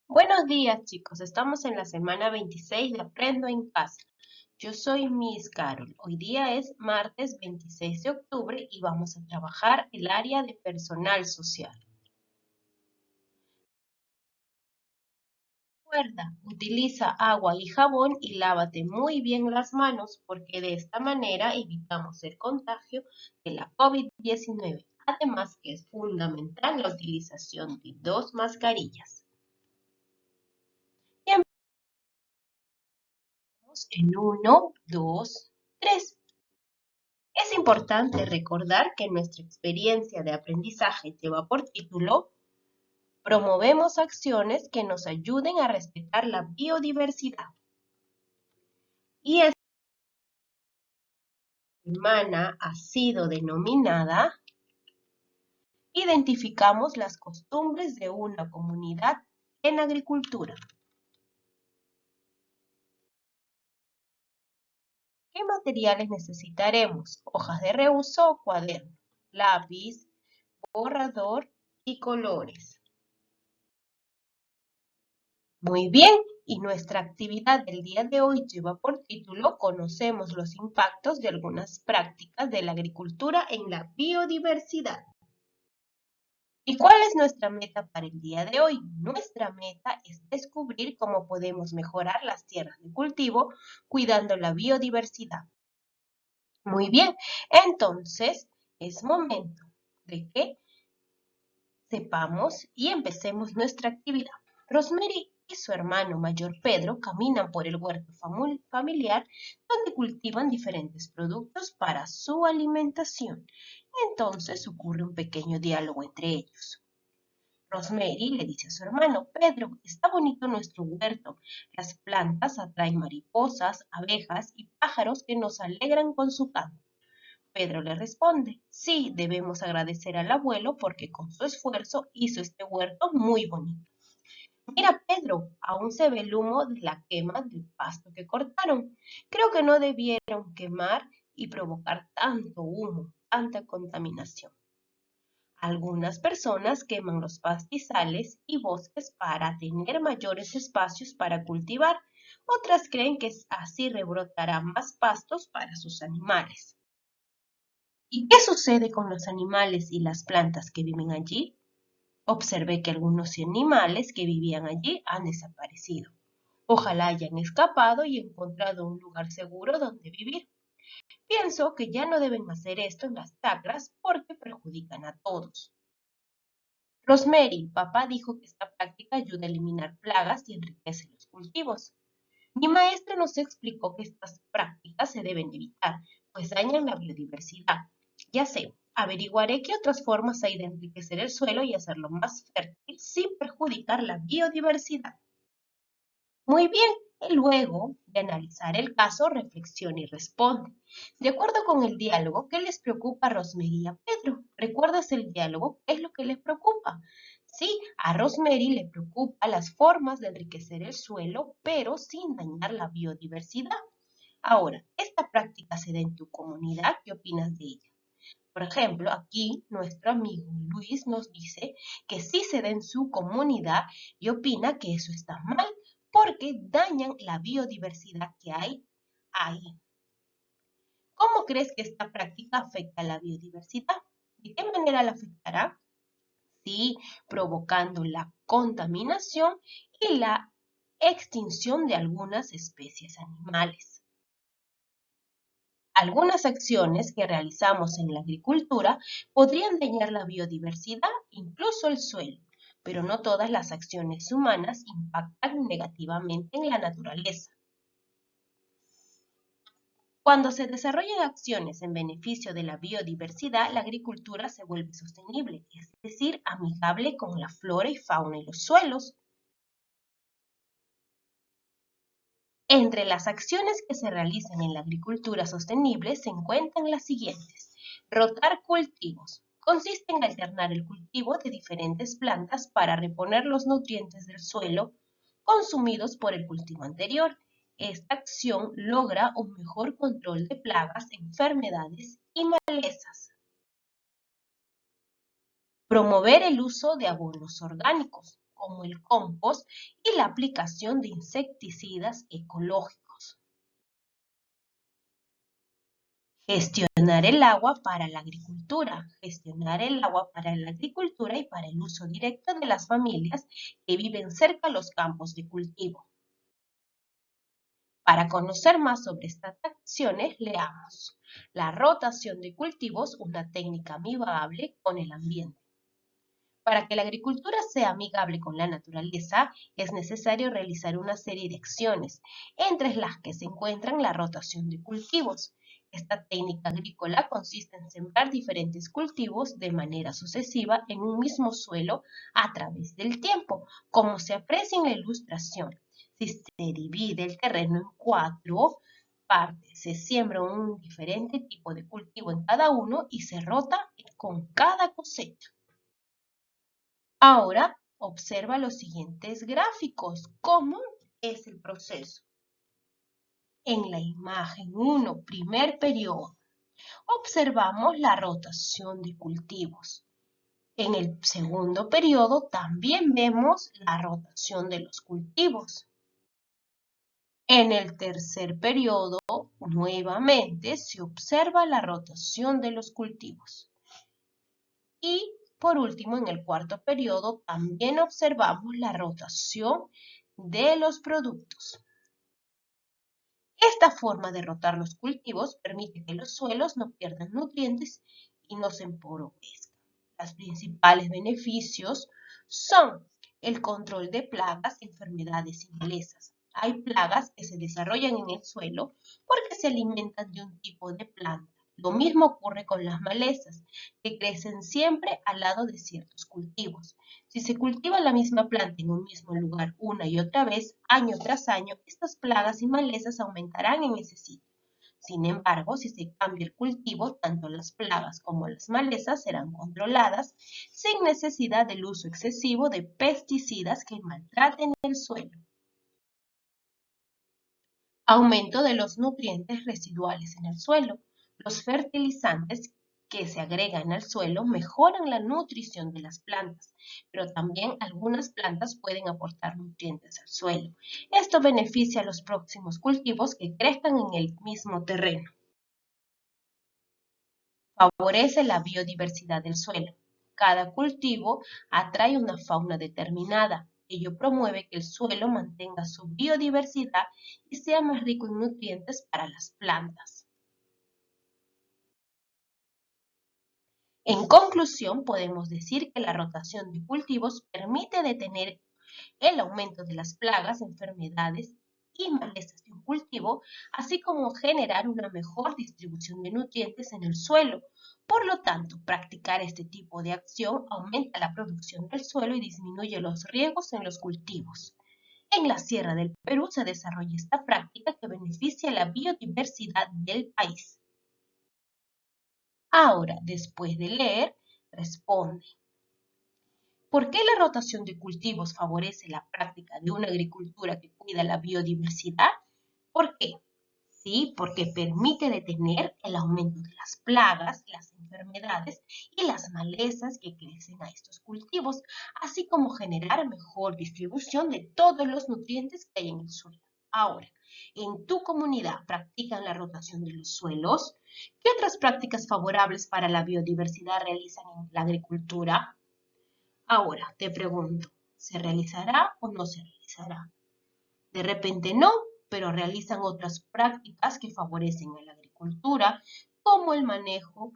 Buenos días, chicos. Estamos en la semana 26 de Aprendo en Casa. Yo soy Miss Carol. Hoy día es martes 26 de octubre y vamos a trabajar el área de personal social. Recuerda, utiliza agua y jabón y lávate muy bien las manos porque de esta manera evitamos el contagio de la COVID-19. Además que es fundamental la utilización de dos mascarillas. Y empezamos en 1, 2, 3. Es importante recordar que nuestra experiencia de aprendizaje lleva por título Promovemos acciones que nos ayuden a respetar la biodiversidad. Y esta semana ha sido denominada Identificamos las costumbres de una comunidad en agricultura. ¿Qué materiales necesitaremos? Hojas de reuso o cuaderno, lápiz, borrador y colores. Muy bien, y nuestra actividad del día de hoy lleva por título Conocemos los impactos de algunas prácticas de la agricultura en la biodiversidad. ¿Y cuál es nuestra meta para el día de hoy? Nuestra meta es descubrir cómo podemos mejorar las tierras de cultivo cuidando la biodiversidad. Muy bien, entonces es momento de que sepamos y empecemos nuestra actividad. Rosemary y su hermano mayor Pedro caminan por el huerto familiar donde cultivan diferentes productos para su alimentación. Entonces ocurre un pequeño diálogo entre ellos. Rosemary le dice a su hermano, Pedro, está bonito nuestro huerto. Las plantas atraen mariposas, abejas y pájaros que nos alegran con su canto. Pedro le responde, sí, debemos agradecer al abuelo porque con su esfuerzo hizo este huerto muy bonito. Mira, Pedro, aún se ve el humo de la quema del pasto que cortaron. Creo que no debieron quemar y provocar tanto humo, tanta contaminación. Algunas personas queman los pastizales y bosques para tener mayores espacios para cultivar. Otras creen que así rebrotarán más pastos para sus animales. ¿Y qué sucede con los animales y las plantas que viven allí? Observé que algunos animales que vivían allí han desaparecido. Ojalá hayan escapado y encontrado un lugar seguro donde vivir. Pienso que ya no deben hacer esto en las chacras porque perjudican a todos. Rosemary, papá dijo que esta práctica ayuda a eliminar plagas y enriquece los cultivos. Mi maestra nos explicó que estas prácticas se deben evitar, pues dañan la biodiversidad. Ya sé, averiguaré qué otras formas hay de enriquecer el suelo y hacerlo más fértil sin perjudicar la biodiversidad. Muy bien, y luego de analizar el caso, reflexiona y responde. De acuerdo con el diálogo, ¿qué les preocupa a Rosemary y a Pedro? ¿Recuerdas el diálogo? ¿Qué es lo que les preocupa? Sí, a Rosemary le preocupa las formas de enriquecer el suelo, pero sin dañar la biodiversidad. Ahora, ¿esta práctica se da en tu comunidad? ¿Qué opinas de ella? Por ejemplo, aquí nuestro amigo Luis nos dice que sí se da en su comunidad y opina que eso está mal porque dañan la biodiversidad que hay ahí. ¿Cómo crees que esta práctica afecta a la biodiversidad? ¿De qué manera la afectará? Sí, provocando la contaminación y la extinción de algunas especies animales. Algunas acciones que realizamos en la agricultura podrían dañar la biodiversidad, incluso el suelo, pero no todas las acciones humanas impactan negativamente en la naturaleza. Cuando se desarrollan acciones en beneficio de la biodiversidad, la agricultura se vuelve sostenible, es decir, amigable con la flora y fauna y los suelos. Entre las acciones que se realizan en la agricultura sostenible se encuentran las siguientes. Rotar cultivos. Consiste en alternar el cultivo de diferentes plantas para reponer los nutrientes del suelo consumidos por el cultivo anterior. Esta acción logra un mejor control de plagas, enfermedades y malezas. Promover el uso de abonos orgánicos. como el compost y la aplicación de insecticidas ecológicos. Gestionar el agua para la agricultura. Gestionar el agua para la agricultura y para el uso directo de las familias que viven cerca de los campos de cultivo. Para conocer más sobre estas acciones, leamos la rotación de cultivos, una técnica amigable con el ambiente. Para que la agricultura sea amigable con la naturaleza, es necesario realizar una serie de acciones, entre las que se encuentran la rotación de cultivos. Esta técnica agrícola consiste en sembrar diferentes cultivos de manera sucesiva en un mismo suelo a través del tiempo, como se aprecia en la ilustración. Si se divide el terreno en 4 partes, se siembra un diferente tipo de cultivo en cada uno y se rota con cada cosecha. Ahora observa los siguientes gráficos. ¿Cómo es el proceso? En la imagen 1, primer periodo, observamos la rotación de cultivos. En el segundo periodo también vemos la rotación de los cultivos. En el tercer periodo, nuevamente se observa la rotación de los cultivos. Y por último, en el cuarto periodo también observamos la rotación de los productos. Esta forma de rotar los cultivos permite que los suelos no pierdan nutrientes y no se empobrezcan. Los principales beneficios son el control de plagas, enfermedades y malezas. Hay plagas que se desarrollan en el suelo porque se alimentan de un tipo de planta. Lo mismo ocurre con las malezas, que crecen siempre al lado de ciertos cultivos. Si se cultiva la misma planta en un mismo lugar una y otra vez, año tras año, estas plagas y malezas aumentarán en ese sitio. Sin embargo, si se cambia el cultivo, tanto las plagas como las malezas serán controladas sin necesidad del uso excesivo de pesticidas que maltraten el suelo. Aumento de los nutrientes residuales en el suelo. Los fertilizantes que se agregan al suelo mejoran la nutrición de las plantas, pero también algunas plantas pueden aportar nutrientes al suelo. Esto beneficia a los próximos cultivos que crezcan en el mismo terreno. Favorece la biodiversidad del suelo. Cada cultivo atrae una fauna determinada. Ello promueve que el suelo mantenga su biodiversidad y sea más rico en nutrientes para las plantas. En conclusión, podemos decir que la rotación de cultivos permite detener el aumento de las plagas, enfermedades y malezas de un cultivo, así como generar una mejor distribución de nutrientes en el suelo. Por lo tanto, practicar este tipo de acción aumenta la producción del suelo y disminuye los riesgos en los cultivos. En la Sierra del Perú se desarrolla esta práctica que beneficia la biodiversidad del país. Ahora, después de leer, responde. ¿Por qué la rotación de cultivos favorece la práctica de una agricultura que cuida la biodiversidad? ¿Por qué? Sí, porque permite detener el aumento de las plagas, las enfermedades y las malezas que crecen a estos cultivos, así como generar mejor distribución de todos los nutrientes que hay en el suelo. Ahora, ¿en tu comunidad practican la rotación de los suelos? ¿Qué otras prácticas favorables para la biodiversidad realizan en la agricultura? Ahora, te pregunto, ¿se realizará o no se realizará? De repente no, pero realizan otras prácticas que favorecen a la agricultura, como el manejo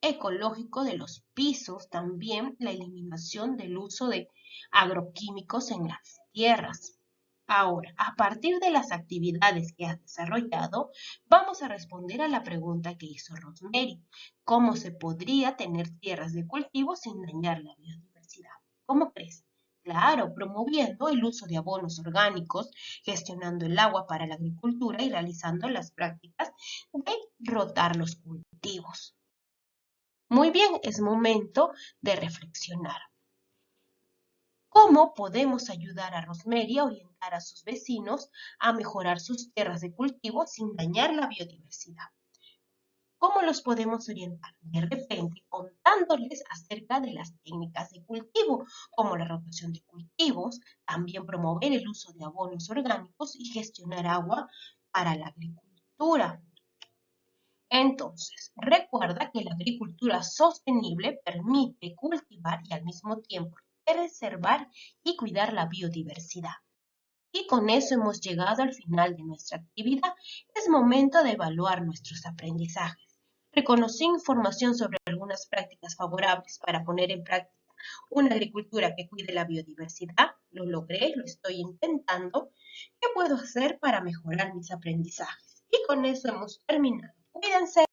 ecológico de los pisos, también la eliminación del uso de agroquímicos en las tierras. Ahora, a partir de las actividades que has desarrollado, vamos a responder a la pregunta que hizo Rosemary. ¿Cómo se podría tener tierras de cultivo sin dañar la biodiversidad? ¿Cómo crees? Claro, promoviendo el uso de abonos orgánicos, gestionando el agua para la agricultura y realizando las prácticas de rotar los cultivos. Muy bien, es momento de reflexionar. ¿Cómo podemos ayudar a Rosemary a orientar a sus vecinos a mejorar sus tierras de cultivo sin dañar la biodiversidad? ¿Cómo los podemos orientar? De repente, contándoles acerca de las técnicas de cultivo, como la rotación de cultivos, también promover el uso de abonos orgánicos y gestionar agua para la agricultura. Entonces, recuerda que la agricultura sostenible permite cultivar y al mismo tiempo preservar y cuidar la biodiversidad. Y con eso hemos llegado al final de nuestra actividad. Es momento de evaluar nuestros aprendizajes. Reconocí información sobre algunas prácticas favorables para poner en práctica una agricultura que cuide la biodiversidad. Lo logré, lo estoy intentando. ¿Qué puedo hacer para mejorar mis aprendizajes? Y con eso hemos terminado. Cuídense.